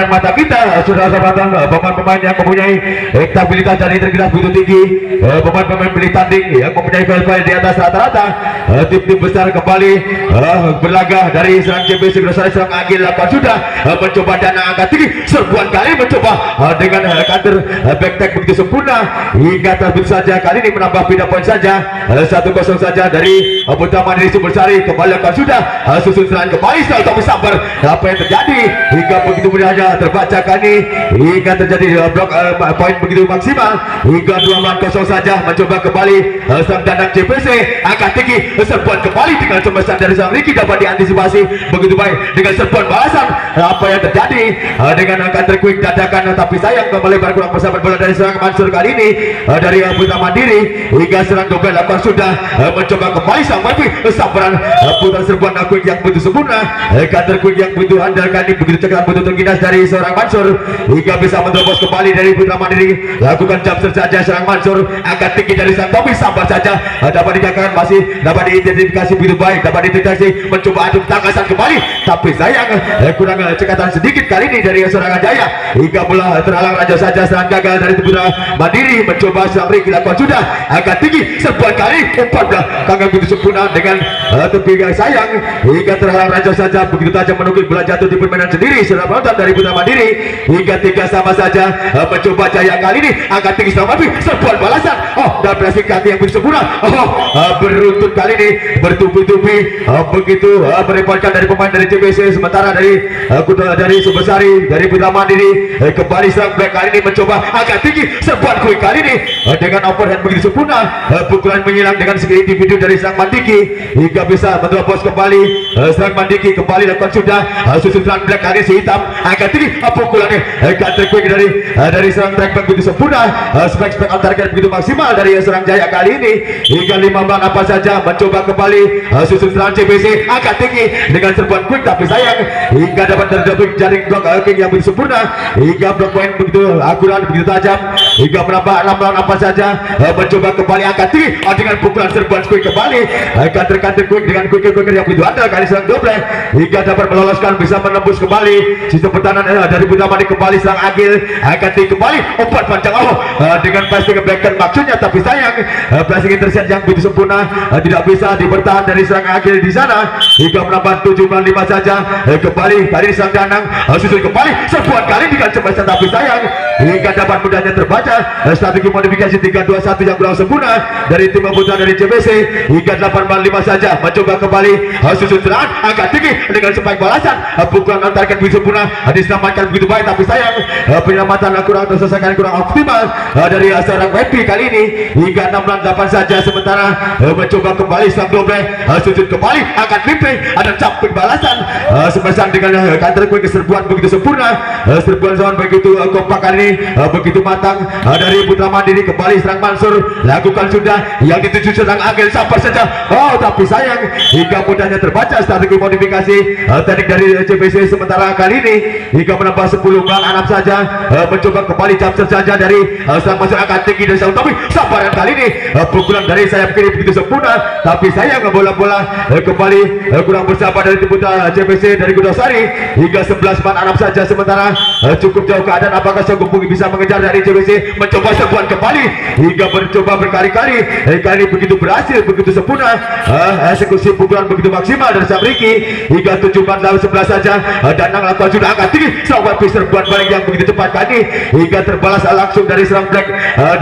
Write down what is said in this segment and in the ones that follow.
memandang mata kita sudah datang pemain-pemain yang mempunyai stabilitas dan integritas begitu tinggi, pemain-pemain milik tanding yang mempunyai file-file di atas rata-rata. Tim-tim besar kembali berlaga dari serang CBC Grosari, serang Agil lakukan sudah mencoba dana angkat tinggi, serbuan kali mencoba dengan counter back tag begitu sempurna hingga terbit saja. Kali ini menambah pindah poin saja 1-0 saja dari Putra Mandiri Sumbersari. Kembali lakukan sudah susun serangan kembali setelah tapi sabar apa yang terjadi hingga begitu mudahnya terbaca kali hingga terjadi blok poin begitu maksimal hingga 2-0 saja. Mencoba kembali sang dandang CBC angkat tinggi, serbuan kembali dengan semestinya dari sang Ricky dapat diantisipasi begitu baik dengan serbuan balasan apa yang terjadi dengan counter quick dadakan, tapi sayang kembali kurang bersahabat bola dari serang Mansur kali ini dari Putra Mandiri hingga serang double lakukan sudah mencoba kembali sang Mafi sabaran putar serbuan quick yang begitu sempurna, counter quick yang begitu handal kali begitu cekat begitu terginas dari seorang Mansur hingga bisa menerobos kembali dari Putra Mandiri. Lakukan jump saja serang Mansur angkat tinggi dari sang Tommy, sabar saja dapat dikatakan masih dapat diidentifikasi begitu baik, dapat dideteksi mencoba adu tangkasan kembali, tapi sayang kurang cekatan sedikit kali ini dari seorang Jaya hingga bola terhalang raja saja. Serang gagal dari Putra Mandiri mencoba sang Ricky lakukan sudah angkat tinggi, serbuan kali umpan belakang begitu sempurna dengan tepi sayang hingga terhalang raja saja begitu tajam menukik bola jatuh di permainan sendiri. Setelah penonton dari Putra Mandiri hingga 3 sama saja mencoba Jaya kali ini angkat tinggi sama Mafi, serbuan balasan dan pressing kaki yang begitu sempurna beruntun kali ini bertubi-tubi begitu merepotkan dari pemain dari CBC. Sementara dari Sumbersari dari Putra Mandiri kembali serang back kali ini mencoba angkat tinggi, serbuan quick kali ini dengan overhead begitu sempurna, pukulan menyilang dengan segi individu dari Serang Mandiki hingga bisa menerobos kembali. Serang Mandiki kembali lakukan sudah susun serang black kali si hitam angkat tinggi, pukulannya counter quick dari serang track back begitu sempurna, spek on target begitu maksimal dari Serang Jaya kali ini hingga 5 apa saja mencoba kembali susun serang CBC angkat tinggi dengan serbuan quick, tapi sayang hingga dapat terdebik jaring blok king yang begitu sempurna hingga blok poin begitu akurat begitu tajam hingga menambah 6 lawan apa saja. Mencoba kembali angkat tinggi dengan pukulan serbuan quick kembali, counter quick dengan quick yang begitu andal kali serang double hingga dapat meloloskan, bisa menembus kembali sistem pertahanan dari Putra Mandiri. Kembali serang Agil angkat tinggi kembali umpan panjang dengan passing backhand maksudnya, tapi sayang passing intercept yang begitu sempurna tidak bisa dibertahan dari serang Agil di sana hingga menambah 7-5 saja. Kembali kali ini serang Danang susun kembali serbuan kali dengan semestinya, tapi sayang hingga dapat mudahnya terbaca strategi modifikasi 3-2-1 yang kurang sempurna dari tim Putra dari CBC hingga 8-5 saja. Mencoba kembali susun serangan angkat tinggi dengan spike balasan, pukulan antarkan begitu sempurna diselamatkan begitu baik, tapi sayang penyelamatan kurang terselesaikan, kurang optimal dari seorang Happy kali ini hingga 6-8 saja. Sementara mencoba kembali sang double susun kembali angkat limping ada camping balasan sebesar dengan counter quick serbuan begitu sempurna, serbuan zaman begitu kompak kali ini begitu matang dari Putra Mandiri. Kembali serang Mansur lakukan sudah yang dituju serang Agil, sabar saja tapi sayang hingga mudahnya terbaca strategi modifikasi teknik dari CBC. Sementara kali ini hingga menambah 10 6 saja. Mencoba kembali jump saja dari serang Mansur angkat tinggi dari sang tapi sabaran kali ini pukulan dari sayap kiri begitu sempurna, tapi sayang bola-bola kembali kurang bersahabat dari tim Putra CBC dari Gudosari hingga 11 6 saja. Sementara cukup jauh keadaan, apakah sanggup bisa mengejar dari CBC? Mencoba serbuan kembali hingga mencoba berkali-kali kali ini begitu berhasil begitu sempurna, eksekusi pukulan begitu maksimal dari sang Ricky hingga 7-11 saja. Danang lakukan sudah angkat tinggi serbuan serbuan balik yang begitu cepat kali hingga terbalas langsung dari serang black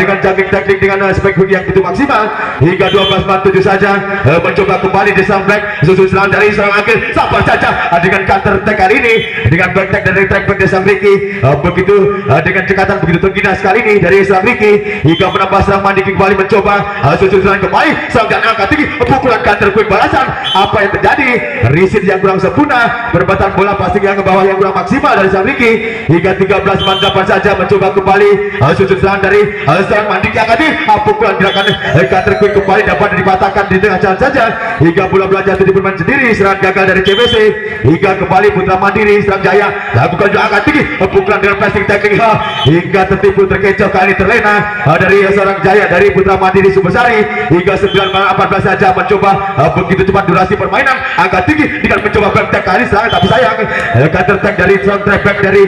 dengan jumping teknik dengan spek yang begitu maksimal hingga 12-7 saja. Mencoba kembali di serang black susun serangan dari serang Agil, sabar saja dengan counter attack kali ini dengan back tag dari track back dari sang Ricky begitu dengan cekatan begitu terginas kali ini dari serang Ricky hingga menambah serang Mandiki. Kembali mencoba susun serangan kembali serang dan angkat tinggi, pukulan counter quick balasan. Apa yang terjadi? Risit yang kurang sempurna, berbatan bola passing yang ke bawah yang kurang maksimal dari sang Ricky hingga 13-8 saja. Mencoba kembali susun serangan dari serang Mandiki angkat tinggi, pukulan gerakan counter quick kembali dapat dipatahkan di tengah jalan saja hingga bola jatuh di permainan sendiri. Serangan gagal dari CBC hingga kembali Putra Mandiri serang Jaya lakukan juga angkat tinggi, pukulan dengan passing teknik hingga tertipu terkecoh kali terlena dari seorang Jaya dari Putra Mandiri Sumbersari hingga 9-14 saja mencoba begitu cepat durasi permainan agak tinggi dengan mencoba back tag kali serangan, tapi sayang counter tag dari front track back dari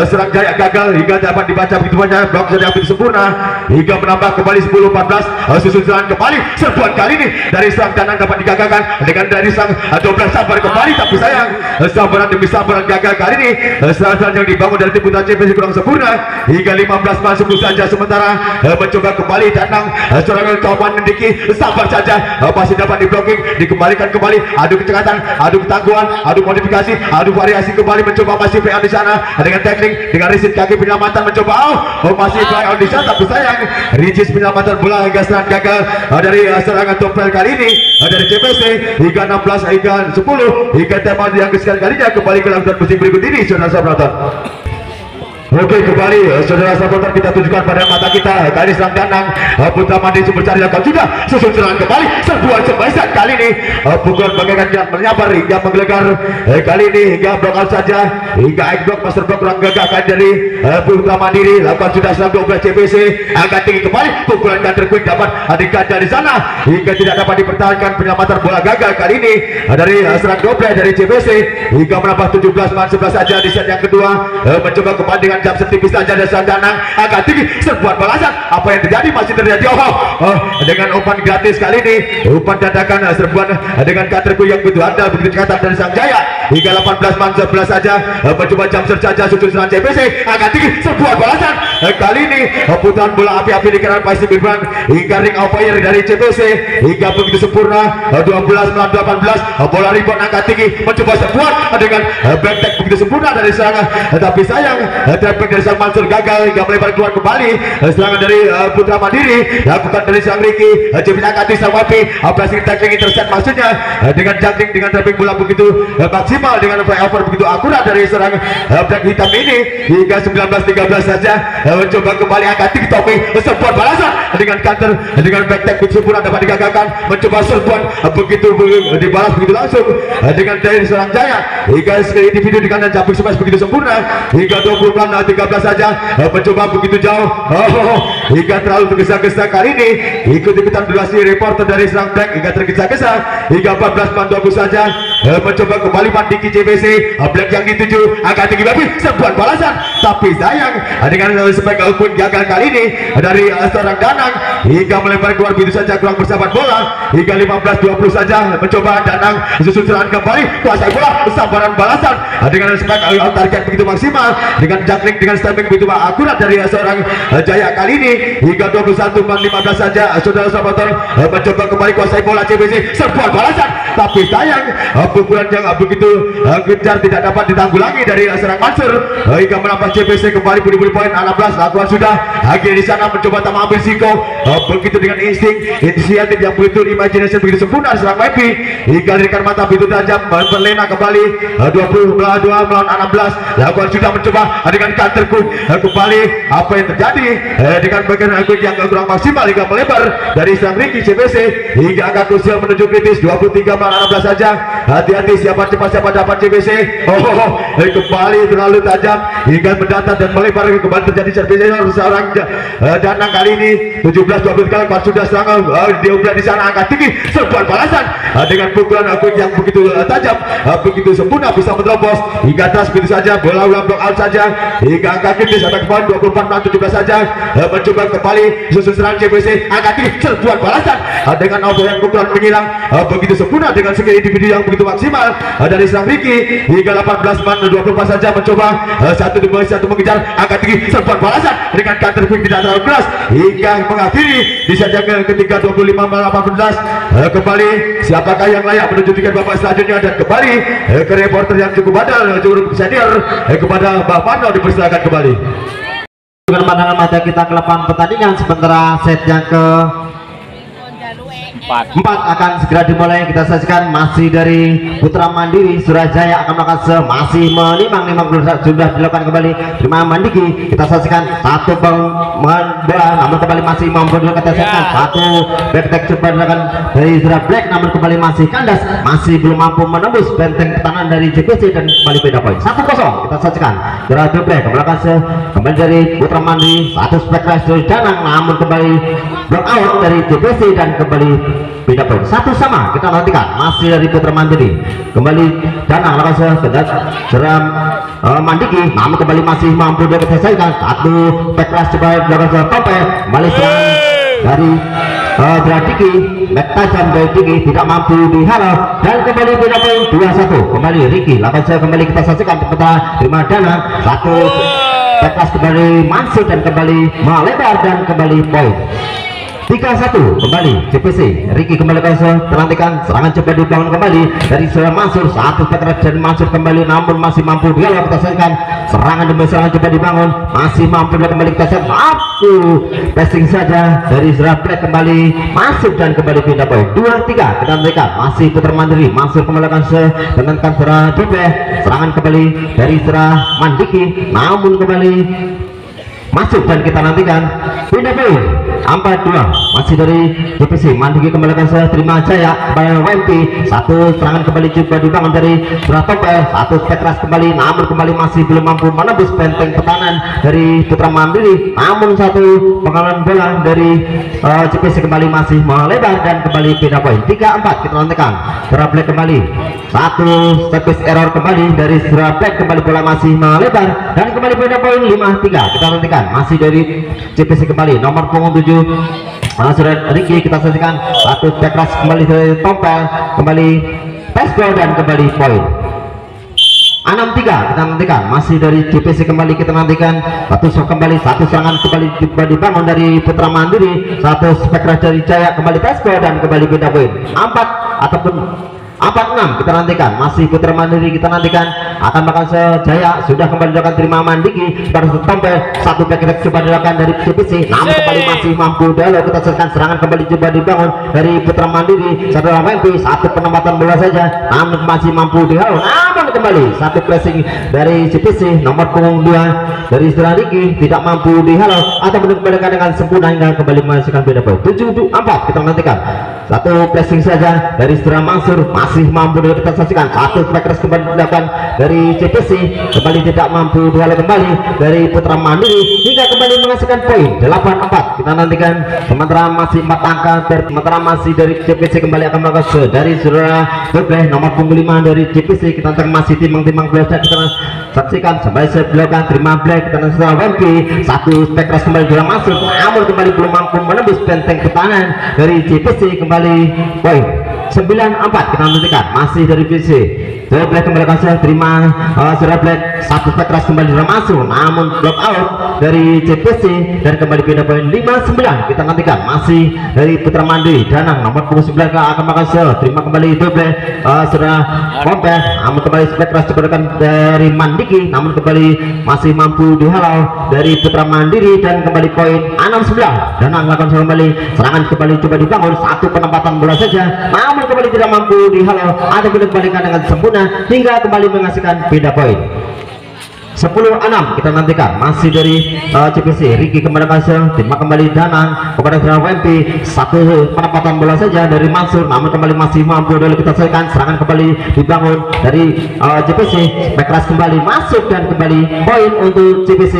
serang Jaya gagal hingga dapat dibaca begitu banyak blok sedang begitu sempurna hingga menambah kembali 10-14 susun serangan kembali serbuan kali ini dari serang Danang dapat digagalkan dengan dari serang 12 sabar kembali, tapi sayang sabaran demi sabaran gagal kali ini serangan yang dibangun dari tim Putra CPC kurang sempurna hingga 15 masuk saja sementara mencoba kembali Danang serangan kawan Nendiki sabar saja masih dapat diblocking dikembalikan kembali adu kecepatan adu ketangguhan adu modifikasi adu variasi kembali mencoba masih play on di sana dengan teknik dengan riset kaki penyelamatan mencoba masih play on di sana, tapi sayang Ricis penyelamatan bola hingga serangan gagal dari serangan Tompel kali ini dari CPC hingga 16 hingga 10 hingga tema yang kesekian kalinya kembali ke langsung musim berikut ini saudara penonton. Oke, kembali saudara sahabat kita tunjukkan pada mata kita kali serang Danang Putra Mandiri Sumbersari lakukan juga susun serangan kembali serbuan sembahyang kali ini pukulan bagaikan jalan menyabar hingga menggelegar kali ini hingga blok out saja hingga egg block master block kurang gagahkan dari Putra Mandiri lakukan sudah serang 12 CPC agak tinggi kembali pukulan counter quick dapat dikaca di sana hingga tidak dapat dipertahankan penyelamatan bola gagal kali ini dari serang 12 dari CPC hingga menambah 17-11 saja di set yang kedua mencoba kembali dengan jam setipis saja dari serang Danang agak tinggi serbuan balasan apa yang terjadi masih terjadi dengan umpan gratis kali ini umpan dadakan serbuan dengan counter quick yang begitu andal begitu cekatan dari sang Jaya hingga 18-11 saja mencoba jam saja susun serangan CPC agak tinggi serbuan balasan kali ini putaran bola api-api di kanan Paisi Birman hingga ring of fire dari CPC hingga begitu sempurna 12-18 bola rebound agak tinggi mencoba serbuan dengan back tag begitu sempurna dari serangan, tapi sayang trapback dari sang Mansur gagal hingga melebar keluar kembali serangan dari Putra Mandiri lakukan dari sang Ricky CPC angkat di sang Wapi operasi tackling intercept maksudnya dengan juggling dengan trapback bola begitu maksimal dengan flyover begitu akurat dari serang black hitam ini hingga 19-13 saja mencoba kembali angkat tinggi Tommy serbuan balasan dengan counter dengan back tag begitu sempurna dapat digagalkan mencoba serbuan begitu dibalas begitu langsung dengan dari serang Jaya hingga sekali individu di kanan jumping smash begitu sempurna hingga 20-13 saja mencoba begitu jauh hingga terlalu tergesa-gesa kali ini ikut-ikutan durasi reporter dari serang black hingga tergesa-gesa hingga 14-20 saja mencoba kembali Mandiki CPC black yang dituju agak tinggi babi serbuan balasan, tapi sayang dengan spek pun gagal kali ini dari seorang Danang hingga melebar keluar begitu saja kurang bersahabat bola hingga 15-20 saja mencoba Danang susun serangan kembali kuasai bola sabaran balasan dengan spek target begitu maksimal dengan juggling dengan stemming begitu akurat dari seorang Jaya kali ini hingga 21-15 saja saudara sahabat mencoba kembali kuasai bola CPC serbuan balasan, tapi sayang pukulan yang begitu gencar tidak dapat ditanggulangi dari serang Mansur hingga menambah CPC kembali budi-budi poin 16 lakukan sudah akhirnya di sana mencoba tak ambil risiko begitu dengan insting inisiatif yang begitu imagination begitu sempurna serang Wepi hingga dari mata begitu tajam berlena kembali 20 melawan 16 lakukan sudah mencoba dengan counter quick kembali apa yang terjadi dengan bagian quick yang kurang maksimal hingga melebar dari serang Ricky CPC hingga agak krusial menuju kritis 23 melawan 16 saja hati-hati siapa cepat siapa dapat CPC kembali terlalu tajam hingga mendatar dan melebar kembali terjadi servis seorang Danang kali ini 17-12 kali pas sudah serangan diubah di sana angkat tinggi serbuan balasan dengan pukulan quick yang begitu tajam begitu sempurna bisa menerobos hingga atas begitu saja bola ulang block out saja hingga angka kritis sampai ke bawah 24-17 saja mencoba kembali susun serangan CPC angkat tinggi serbuan balasan dengan overhand pukulan menyilang begitu sempurna dengan skill individu yang begitu maksimal dari serang Ricky hingga 18-24 saja mencoba satu demi satu mengejar angkat tinggi serbuan balasan dengan counter quick tidak terlalu keras hingga mengakhiri di set yang ketiga 25-18 kembali siapakah yang layak menuju tiket babak selanjutnya dan kembali ke reporter yang cukup badal cukup senior kepada Mbak Mano dipersilakan kembali dengan pandangan mata kita ke lapangan pertandingan sementara set yang ke 4 akan segera dimulai. Kita saksikan masih dari Putra Mandiri Surajaya akan melakukan masih menimang-nimang sudah dilakukan kembali terima Mandiki. Kita saksikan satu bola namun kembali masih mampu kita saksikan satu back coba dilakukan dari Zura Black namun kembali masih kandas, masih belum mampu menembus benteng pertahanan dari JPC dan kembali beda poin 1-0. Kita saksikan Zura Black kembali dari Putra Mandiri satu spek dari Danang namun kembali block out dari JPC dan kembali beda poin 1-1. Kita nantikan masih dari Putra Mandiri kembali Danang lakukan seram Mandiki namun kembali masih mampu dia selesaikan satu spek coba dilakukan Tope kembali serang dari Diki back tajam dari Diki tidak mampu dihalau dan kembali beda poin 2-1. Kembali Ricky lakukan kembali kita saksikan terima Danang satu back kembali Mansur dan kembali melebar dan kembali poin 3-1. Kembali JPC Ricky kembali terlantikan serangan coba dibangun kembali dari Surya Mansur satu back dari Mansur kembali namun masih mampu dihalau. Kita saksikan serangan demi serangan coba dibangun masih mampu dia kembali kita satu passing saja dari Zura Black kembali masuk dan kembali pindah poin 2-3. Kita nantikan masih Putra Mandiri Mansur kembali dengan Zura Black serangan kembali dari Zura Mandiki namun kembali masuk dan kita nantikan pindah poin 4-2 masih dari JPC Mandiki kembali terima Jaya kembali WMP satu serangan kembali coba dibangun dari Suratope satu Petras kembali namun kembali masih belum mampu menembus benteng pertahanan dari Putra Mandiri namun satu pengalaman bola dari JPC kembali masih melebar dan kembali pindah poin 3-4. Kita nantikan Zura Black kembali satu service error kembali dari Zura Black kembali bola masih melebar dan kembali pindah poin 5-3. Kita nantikan masih dari JPC kembali nomor punggung 7 sudah Ricky. Kita saksikan satu tekras kembali dari Tompel kembali Pesbel dan kembali poin 6-3. Kita nantikan masih dari JPC kembali kita nantikan satu kembali satu serangan kembali dibangun dari Putra Mandiri satu spektra dari Jaya kembali Pesbel dan kembali beda poin 4 ataupun 4-6. Kita nantikan masih Putra Mandiri kita nantikan akan makan Jaya sudah kembali dilakukan terima Mandiki pada Tompel satu back coba dilakukan dari JPC namun kembali masih mampu dialog. Kita saksikan serangan kembali coba dibangun dari Putra Mandiri satu WMP satu penempatan bola saja namun masih mampu dihalau namun kembali satu pressing dari JPC nomor punggung 2 dari Zura Ricky tidak mampu dihalau atau kembalikan dengan sempurna hingga kembali menghasilkan beda poin 7-4. Kita nantikan satu pressing saja dari Zura Mansur masih mampu kita saksikan satu backers kembali dilakukan dari JPC kembali tidak mampu dihalau kembali dari Putra Mandiri hingga kembali menghasilkan poin 8-4. Kita nantikan sementara masih 4 angka sementara masih dari JPC kembali akan melakukan dari Zura Black nomor punggung 5 dari JPC. Kita nantikan masih timang-timang belajar kita saksikan sampai sebelumnya terima Black kita nantikan WMP satu backers kembali dalam masuk namun kembali belum mampu menembus benteng pertahanan dari JPC kembali poin 9-4. Kita nantikan masih dari PC Zura Black kembali terima Zura Black satu keras kembali dalam masuk namun block out dari JPC dan kembali pindah poin 5-9. Kita nantikan masih dari Putra Mandiri Danang nomor punggung 9 akan makan terima kembali Zura Black sudah kompet namun kembali keras diberikan dari Mandiki namun kembali masih mampu dihalau dari Putra Mandiri dan kembali poin 6-9. Danang melakukan kembali serangan kembali coba dibangun satu penempatan bola saja namun kembali tidak mampu dihalau atau dikembalikan dengan sempurna hingga kembali menghasilkan beda poin 10-6. Kita nantikan masih dari JPC Ricky kembali terima kembali Danang kepada Zura WMP satu penempatan bola saja dari Mansur namun kembali masih mampu dulu kita selesaikan serangan kembali dibangun dari JPC back keras kembali masuk dan kembali poin untuk JPC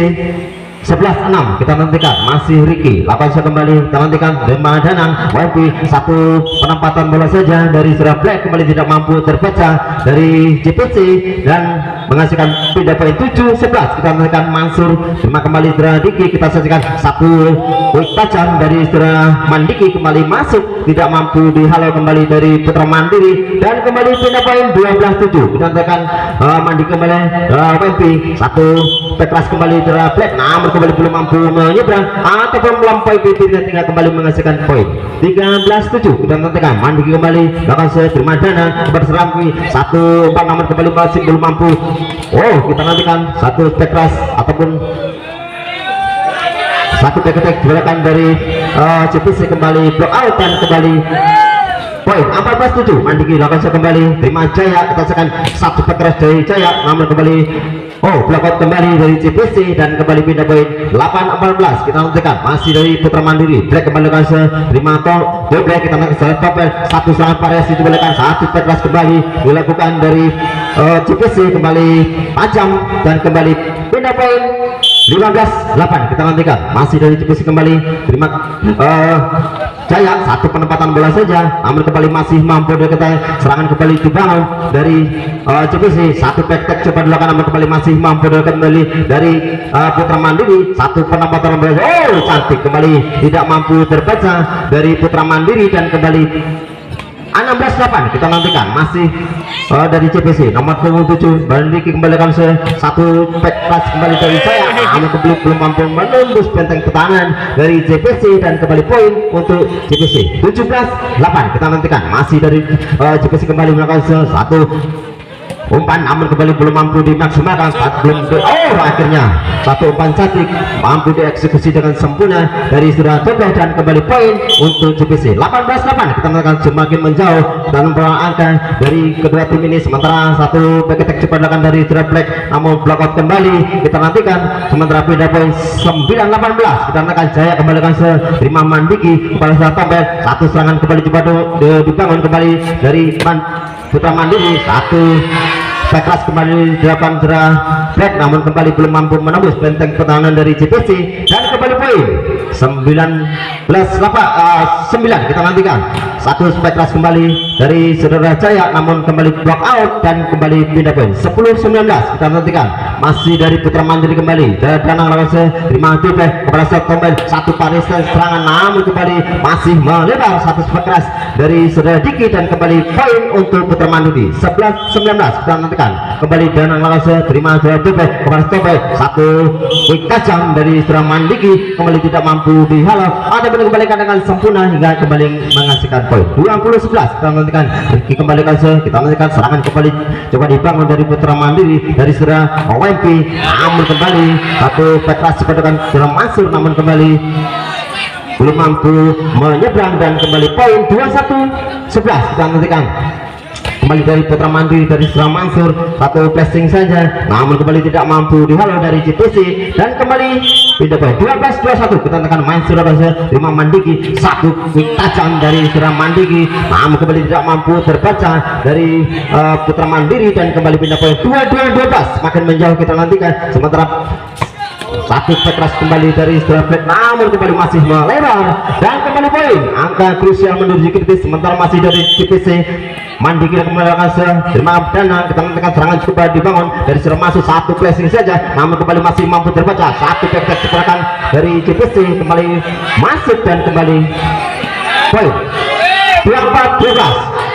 11-6. Kita nantikan masih Ricky lakukan kembali kita nantikan Dema Danang WMP satu penempatan bola saja dari Zura Black kembali tidak mampu terbaca dari JPC dan menghasilkan pindah poin 7-11. Kita nantikan Mansur terima kembali Zura Ricky kita saksikan satu quick tajam dari Zura Mandiki kembali masuk tidak mampu dihalau kembali dari Putra Mandiri dan kembali pindah poin 12-7. Kita nantikan Mandiki kembali WMP satu keras kembali Zura Black namun kembali belum mampu menyeberang ataupun melampaui bibirnya tinggal kembali menghasilkan poin 13-7. Kita nantikan Mandiki kembali bahkan terima Dana berserampi satu umpan namun kembali masih belum mampu. Kita nantikan satu keras ataupun satu ketek gerakan dari JPC kembali block out dan kembali poin 14-7 Mandiki lakukan kembali terima Jaya, kita saksikan satu keras dari Jaya, namun kembali blackout kembali dari CPC dan kembali pindah poin 8-14. Kita nantikan masih dari Putra Mandiri black kembali lakukan terima black, kita nantikan satu serangan variasi dibalikan satu keras kembali dilakukan dari CPC kembali tajam dan kembali pindah poin 15-8. Kita nantikan masih dari CPC kembali terima Jaya, satu penempatan bola saja namun kembali masih mampu kita serangan kembali dibangun dari CPC, satu back coba dilakukan namun kembali masih mampu kembali dari Putra Mandiri, satu penempatan bola cantik kembali tidak mampu terbaca dari Putra Mandiri dan kembali 16-8. Kita nantikan masih dari CPC nomor 27 Mandiki kembalikan satu back pass kembali dari saya namun kembali belum mampu menembus benteng pertahanan dari CPC dan kembali poin untuk CPC 17-8. Kita nantikan masih dari CPC kembali melakukan satu umpan namun kembali belum mampu dimaksimalkan akhirnya satu umpan cantik mampu dieksekusi dengan sempurna dari Surya Tobeh dan kembali poin untuk CPC 18-8. Kita akan semakin menjauh dan angka dari kedua tim ini, sementara satu back attack cepat dilakukan dari Surya Black namun blackout kembali. Kita nantikan sementara pindah poin 9-18. Kita akan Jaya kembalikan terima Mandiki kepada Surya Tobeh, satu serangan kembali coba dibangun kembali dari Putra Mandiri, satu keras kembali dilakukan Black namun kembali belum mampu menembus benteng pertahanan dari CPC dan kembali poin 19-9. Kita nantikan satu keras kembali dari Saudara Jaya namun kembali block out dan kembali pindah poin 10-19. Kita nantikan masih dari Putra Mandiri kembali dari belakang lawan terima Tobeh kepada September, satu paris serangan namun kembali masih melebar, satu keras dari Saudara Diki dan kembali poin untuk Putra Mandiri 11-19. Kita nantikan kembali Danang langsung terima Tobeh kepada Tobeh, satu quick tajam dari Saudara Mandiki kembali tidak mampu dihalau ada kembalikan dengan sempurna hingga kembali menghasilkan poin 20-11. Kita nantikan kembalikan kita nantikan serangan kembali coba dibangun dari Putra Mandiri dari Saudara OMP namun kembali satu Petras dengan Saudara Mansur namun kembali belum mampu menyeberang dan kembali poin 21-11. Kita nantikan kembali dari Putra Mandiri dari Saudara Mansur, satu blessing saja namun kembali tidak mampu dihalau dari CPC dan kembali pindah poin 12-21. Kita tekan Mansur terima Mandiki, satu tajam dari Saudara Mandiki namun kembali tidak mampu terbaca dari Putra Mandiri dan kembali pindah poin 22-12. Semakin menjauh kita nantikan sementara satu keras kembali dari Saudara Black namun kembali masih melebar dan kembali poin angka krusial menuju kritis. Sementara masih dari CPC Mandiki kembali terima Dana, kita nantikan serangan coba dibangun dari Saudara masuk satu flashing saja namun kembali masih mampu terbaca, satu back cepakan dari CPC kembali masuk dan kembali poin 24-12.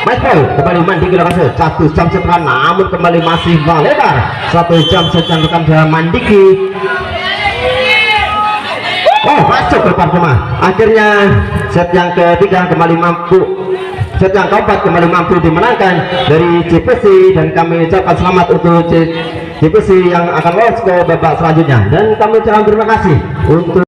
Match point kembali Mandiki lakukan satu jam setelah namun kembali masih melebar, satu jam setelah Saudara Mandiki masuk ke Parkema. Akhirnya set yang ketiga kembali mampu, set yang keempat kembali mampu dimenangkan dari CPC dan kami ucapkan selamat untuk CPC yang akan lolos ke babak selanjutnya dan kami ucapkan terima kasih untuk